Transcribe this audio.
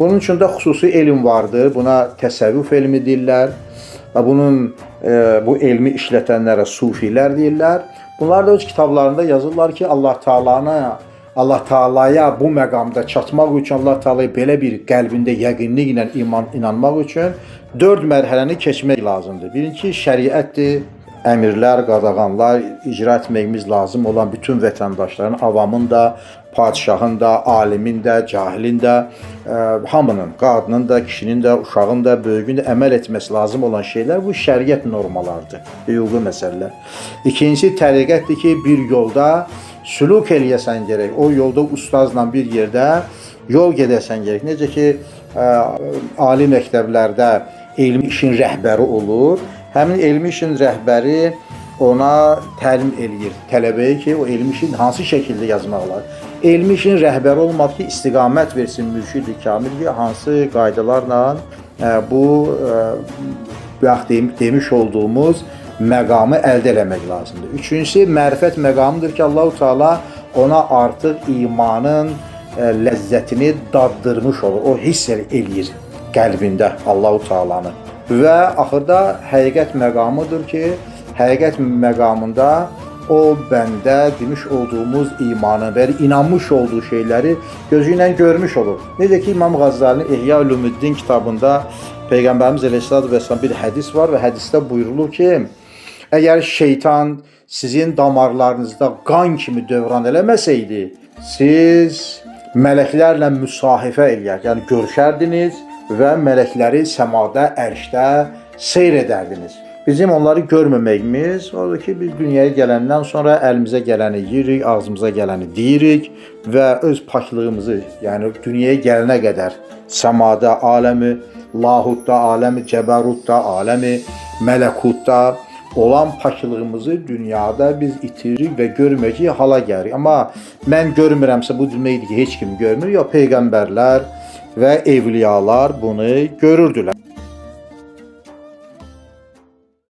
Bunun üçün də xüsusi elm vardır. Buna təsəvvüf elmi deyirlər və bu elmi işlətənlərə sufilər deyirlər. Bunlar da öz kitablarında yazırlar ki, Allah Taala'ya bu məqamda çatmaq üçün, Allah Taala'ya belə bir qəlbində yəqinliklə inanmaq üçün 4 mərhələni keçmək lazımdır. Birinci şəriətdir. Əmirlər, qadağanlar icra etməyimiz lazım olan bütün vətəndaşların, avamın da, padişahın da, alimin də, cahilin də, hamının, qadının da, kişinin də, uşağın da, böyüyün də əməl etməsi lazım olan şeylər bu şəriət normalardır, hüquqi məsələlər. İkincisi təriqətdir ki, bir yolda süluk eləyəsən gərək, o yolda ustazla bir yerdə yol gedəsən gərək. Necə ki, ali məktəblərdə elmi işin rəhbəri olur. Həmin elmi işin rəhbəri ona təlim eləyir tələbəyə ki, o elmi işin hansı şəkildə yazmaq olar. Elmi işin rəhbəri olmadı ki, istiqamət versin mürşid-i kamil ki, hansı qaydalarla bu demiş olduğumuz məqamı əldə eləmək lazımdır. Üçüncüsü, mərifət məqamıdır ki, Allah-u Teala ona artıq imanın ləzzətini daddırmış olur. O hiss eləyir qəlbində Allah-u Teala'nı. Və axırda həqiqət məqamıdır ki, həqiqət məqamında o bəndə demiş olduğumuz imanı və inanmış olduğu şeyləri gözü ilə görmüş olur. Necə ki, İmam Ğəzzalinin İhya Ulumuddin kitabında Peyğəmbərimiz Əleyhissalatu vesselam bir hədis var və hədisdə buyurulur ki, əgər şeytan sizin damarlarınızda qan kimi dövran eləməsəydi, siz mələklərlə müsahifə eləyər, yəni görüşərdiniz və mələkləri səmada, ərşdə seyr edərdiniz. Bizim onları görməməyimiz odur ki, biz dünyaya gələndən sonra əlimizə gələni yeyirik, ağzımıza gələni deyirik və öz paklığımızı, yəni dünyaya gələnə qədər səmada, aləmi, lahudda, aləmi, cəbərutda, aləmi, mələkutda olan paklığımızı dünyada biz itiririk və görməyəcək hala gəlirik. Amma mən görmürəmsə bu deməkdir ki, heç kim görmür, ya peyğəmbərlər və evliyalar bunu görürdülər.